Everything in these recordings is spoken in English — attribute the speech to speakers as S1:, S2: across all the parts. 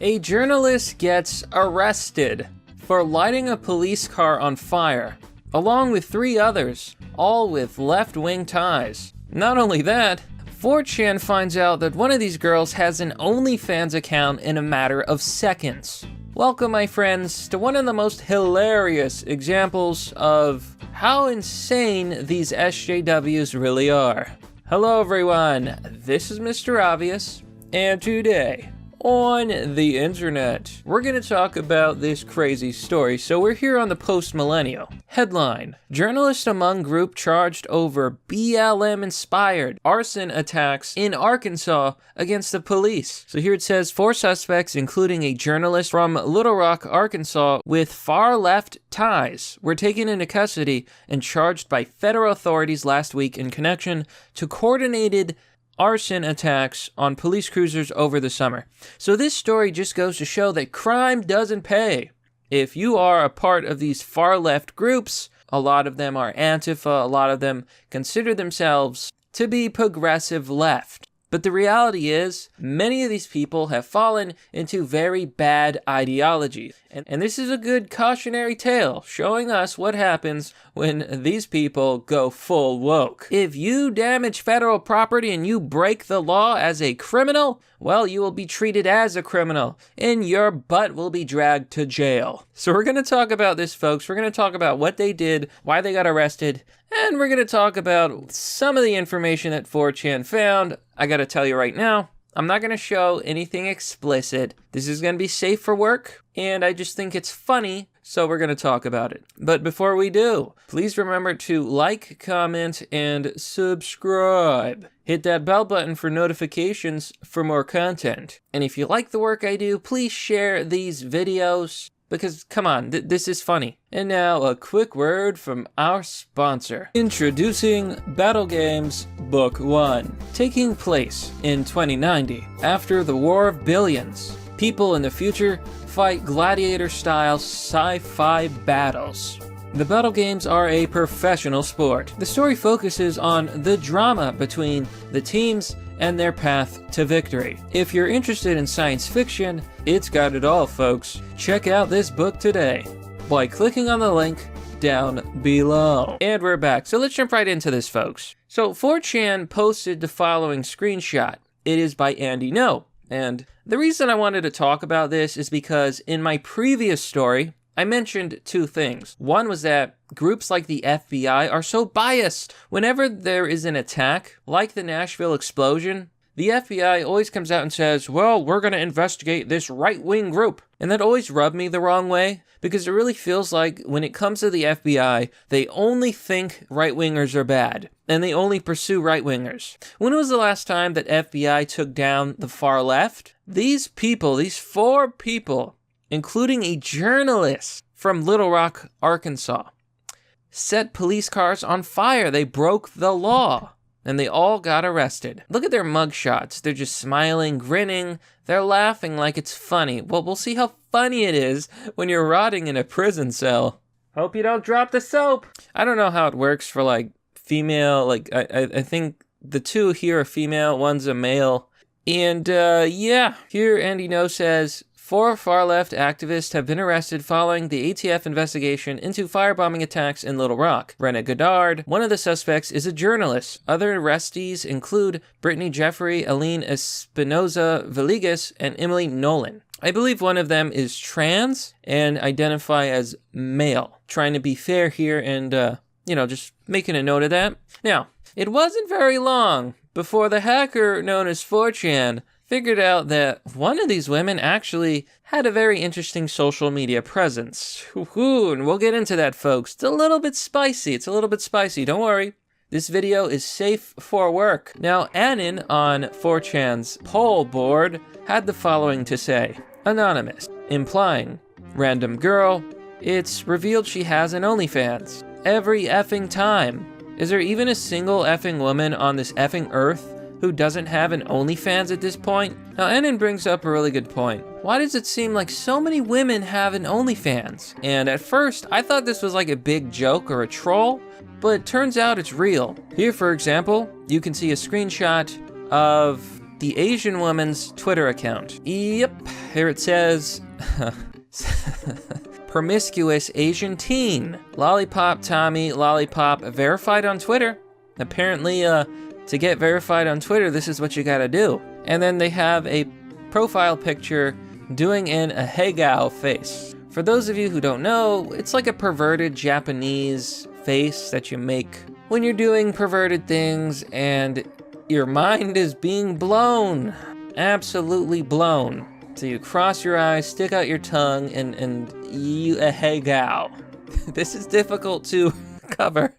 S1: A journalist gets arrested for lighting a police car on fire, along with 3 others, all with left-wing ties. Not only that, 4chan finds out that one of these girls has an OnlyFans account in a matter of seconds. Welcome, my friends, to one of the most hilarious examples of how insane these SJWs really are. Hello everyone, this is Mr. Obvious, and today, on the internet, we're gonna talk about this crazy story. So we're here on the post-millennial. Headline: Journalist among group charged over BLM-inspired arson attacks in Arkansas against the police. So here it says 4 suspects, including a journalist from Little Rock, Arkansas, with far-left ties, were taken into custody and charged by federal authorities last week in connection to coordinated arson attacks on police cruisers over the summer. So this story just goes to show that crime doesn't pay. If you are a part of these far-left groups, a lot of them are Antifa, a lot of them consider themselves to be progressive left. But the reality is, many of these people have fallen into very bad ideologies. And this is a good cautionary tale, showing us what happens when these people go full woke. If you damage federal property and you break the law as a criminal, well, you will be treated as a criminal, and your butt will be dragged to jail. So we're gonna talk about this, folks. We're gonna talk about what they did, why they got arrested, and we're gonna talk about some of the information that 4chan found. I gotta tell you right now, I'm not gonna show anything explicit. This is gonna be safe for work, and I just think it's funny, so we're gonna talk about it. But before we do, please remember to like, comment, and subscribe. Hit that bell button for notifications for more content. And if you like the work I do, please share these videos, because, come on, this is funny. And now, a quick word from our sponsor. Introducing Battle Games Book 1. Taking place in 2090, after the War of Billions, people in the future fight gladiator-style sci-fi battles. The battle games are a professional sport. The story focuses on the drama between the teams and their path to victory. If you're interested in science fiction, it's got it all, folks. Check out this book today by clicking on the link down below. And we're back, so let's jump right into this, folks. So 4chan posted the following screenshot. It is by Andy No. And the reason I wanted to talk about this is because in my previous story, I mentioned 2 things. One was that groups like the FBI are so biased. Whenever there is an attack, like the Nashville explosion, the FBI always comes out and says, well, we're gonna investigate this right-wing group. And that always rubbed me the wrong way, because it really feels like when it comes to the FBI, they only think right-wingers are bad, and they only pursue right-wingers. When was the last time that FBI took down the far left? These people, these 4 people, including a journalist from Little Rock, Arkansas, set police cars on fire. They broke the law, and they all got arrested. Look at their mugshots. They're just smiling, grinning. They're laughing like it's funny. Well, we'll see how funny it is when you're rotting in a prison cell. Hope you don't drop the soap. I don't know how it works for, like, female, like, I think the 2 here are female, one's a male. And, yeah, here Andy No says, 4 far-left activists have been arrested following the ATF investigation into firebombing attacks in Little Rock. Renea Goddard, one of the suspects, is a journalist. Other arrestees include Brittany Jeffrey, Aline Espinosa-Villegas, and Emily Nowlin. I believe one of them is trans and identify as male. Trying to be fair here and, just making a note of that. Now, it wasn't very long before the hacker known as 4chan figured out that one of these women actually had a very interesting social media presence. And we'll get into that, folks. It's a little bit spicy. Don't worry. This video is safe for work. Now, Anon on 4chan's poll board had the following to say. Anonymous, implying, random girl, it's revealed she has an OnlyFans. Every effing time. Is there even a single effing woman on this effing earth who doesn't have an OnlyFans at this point? Now, Anon brings up a really good point. Why does it seem like so many women have an OnlyFans? And at first, I thought this was like a big joke or a troll, but it turns out it's real. Here, for example, you can see a screenshot of the Asian woman's Twitter account. Yep, here it says, promiscuous Asian teen, Lollipop Tommy, Lollipop, verified on Twitter. Apparently, to get verified on Twitter, this is what you gotta do. And then they have a profile picture doing in a hegao face. For those of you who don't know, it's like a perverted Japanese face that you make when you're doing perverted things and your mind is being blown. Absolutely blown. So you cross your eyes, stick out your tongue, and you a hegao. This is difficult to cover.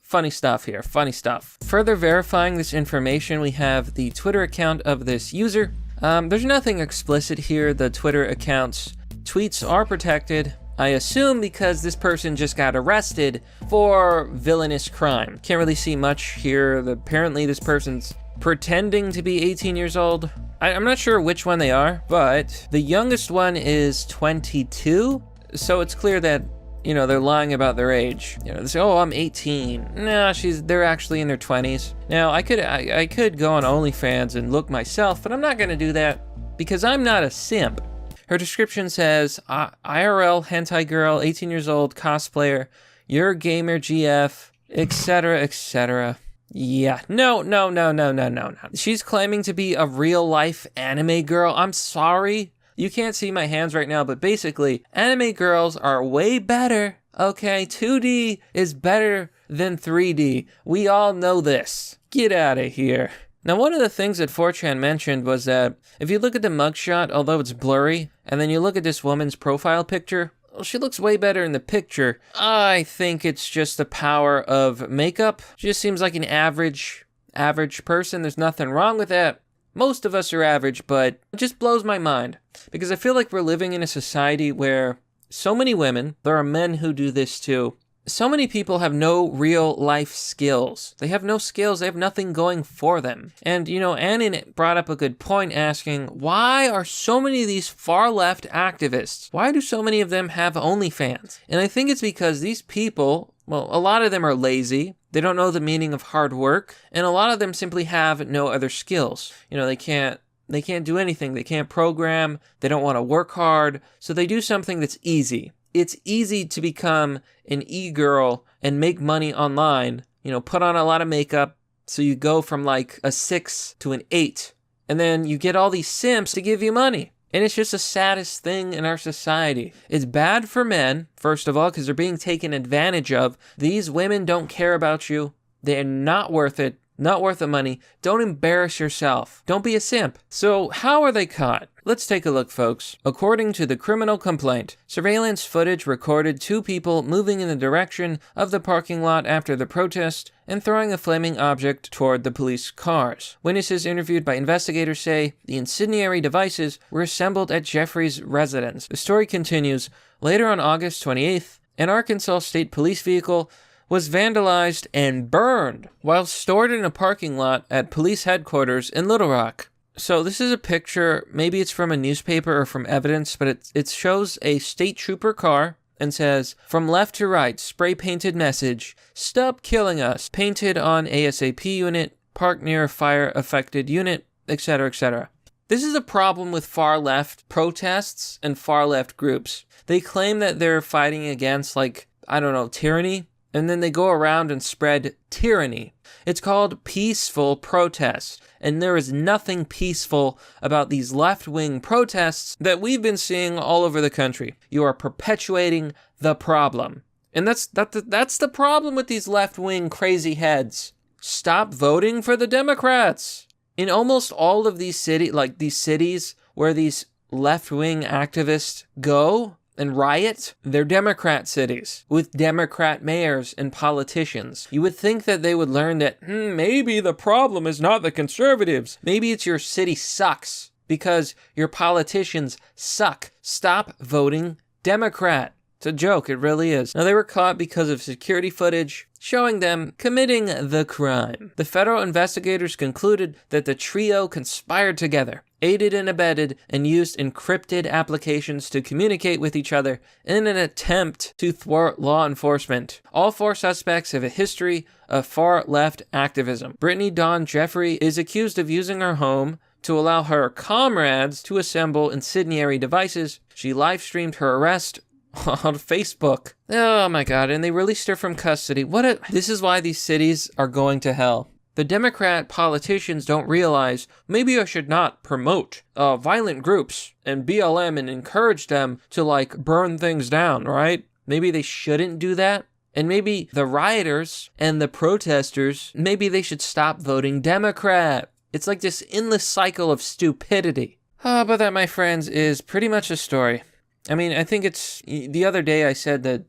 S1: Funny stuff here, funny stuff. Further verifying this information, we have the Twitter account of this user. There's nothing explicit here. The Twitter account's tweets are protected, I assume because this person just got arrested for villainous crime. Can't really see much here. Apparently this person's pretending to be 18 years old. I'm not sure which one they are, but the youngest one is 22, so it's clear that, you know, they're lying about their age. You know, they say, oh, I'm 18. No, they're actually in their 20s. Now, I could go on OnlyFans and look myself, but I'm not gonna do that because I'm not a simp. Her description says, IRL hentai girl, 18 years old, cosplayer, you're a gamer, GF, etc., etc. Yeah, no. She's claiming to be a real-life anime girl. I'm sorry. You can't see my hands right now, but basically, anime girls are way better, okay? 2D is better than 3D. We all know this. Get out of here. Now, one of the things that 4chan mentioned was that if you look at the mugshot, although it's blurry, and then you look at this woman's profile picture, well, she looks way better in the picture. I think it's just the power of makeup. She just seems like an average person. There's nothing wrong with that. Most of us are average, but it just blows my mind. Because I feel like we're living in a society where so many women, there are men who do this too, so many people have no real life skills. They have no skills. They have nothing going for them. And, you know, Annin brought up a good point asking, why are so many of these far left activists, why do so many of them have OnlyFans? And I think it's because these people, well, a lot of them are lazy. They don't know the meaning of hard work. And a lot of them simply have no other skills. You know, they can't do anything. They can't program. They don't want to work hard. So they do something that's easy. It's easy to become an e-girl and make money online, you know, put on a lot of makeup, so you go from like a 6 to an 8, and then you get all these simps to give you money. And it's just the saddest thing in our society. It's bad for men, first of all, because they're being taken advantage of. These women don't care about you. They're not worth it. Not worth the money. Don't embarrass yourself. Don't be a simp. So how are they caught? Let's take a look, folks. According to the criminal complaint, surveillance footage recorded 2 people moving in the direction of the parking lot after the protest and throwing a flaming object toward the police cars. Witnesses interviewed by investigators say the incendiary devices were assembled at Jeffrey's residence. The story continues. Later on August 28th, an Arkansas State Police vehicle was vandalized and burned while stored in a parking lot at police headquarters in Little Rock. So this is a picture, maybe it's from a newspaper or from evidence, but it shows a state trooper car and says, from left to right, spray painted message, stop killing us, painted on ASAP unit, parked near a fire affected unit, etc., etc. This is a problem with far left protests and far left groups. They claim that they're fighting against, like, I don't know, tyranny, and then they go around and spread tyranny. It's called peaceful protest, and there is nothing peaceful about these left-wing protests that we've been seeing all over the country. You are perpetuating the problem. And that's the problem with these left-wing crazy heads. Stop voting for the Democrats. In almost all of these cities where these left-wing activists go and riot, they're Democrat cities with Democrat mayors and politicians. You would think that they would learn that, maybe the problem is not the conservatives. Maybe it's your city sucks because your politicians suck. Stop voting Democrat. It's a joke, it really is. Now, they were caught because of security footage showing them committing the crime. The federal investigators concluded that the trio conspired together, aided and abetted, and used encrypted applications to communicate with each other in an attempt to thwart law enforcement. All 4 suspects have a history of far-left activism. Brittany Dawn Jeffrey is accused of using her home to allow her comrades to assemble incendiary devices. She live-streamed her arrest on Facebook. Oh my god, and they released her from custody. This is why these cities are going to hell. The Democrat politicians don't realize maybe I should not promote violent groups and BLM and encourage them to burn things down, right? Maybe they shouldn't do that. And maybe the rioters and the protesters, maybe they should stop voting Democrat. It's like this endless cycle of stupidity. But that, my friends, is pretty much the story. I mean, I think the other day I said that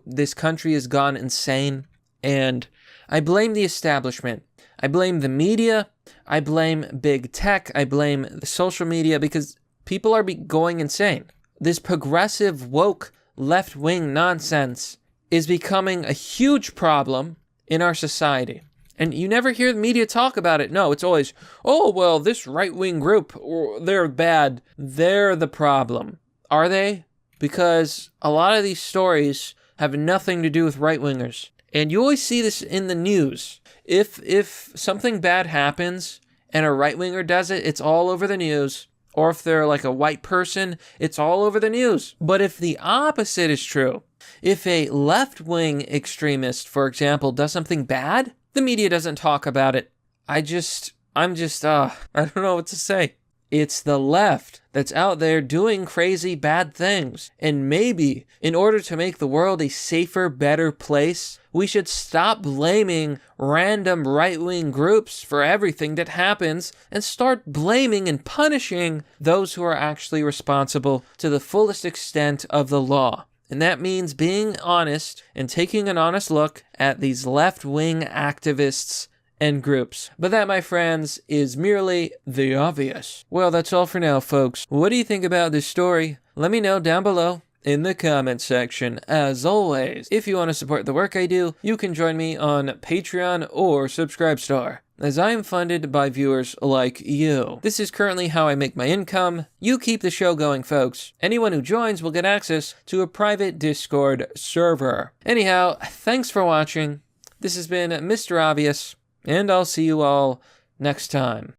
S1: this country has gone insane, and I blame the establishment. I blame the media. I blame big tech. I blame the social media, because people are going insane. This progressive, woke, left-wing nonsense is becoming a huge problem in our society. And you never hear the media talk about it. No, it's always, oh, well, this right-wing group, they're bad. They're the problem. Are they? Because a lot of these stories have nothing to do with right-wingers. And you always see this in the news. If something bad happens and a right-winger does it, it's all over the news. Or if they're like a white person, it's all over the news. But if the opposite is true, if a left-wing extremist, for example, does something bad, the media doesn't talk about it. I don't know what to say. It's the left that's out there doing crazy bad things. And maybe, in order to make the world a safer, better place, we should stop blaming random right-wing groups for everything that happens and start blaming and punishing those who are actually responsible to the fullest extent of the law. And that means being honest and taking an honest look at these left-wing activists and groups. But that, my friends, is merely the obvious. Well, that's all for now, folks. What do you think about this story? Let me know down below in the comment section. As always, if you want to support the work I do, you can join me on Patreon or Subscribestar, as I am funded by viewers like you. This is currently how I make my income. You keep the show going, folks. Anyone who joins will get access to a private Discord server. Anyhow, thanks for watching. This has been Mr. Obvious, and I'll see you all next time.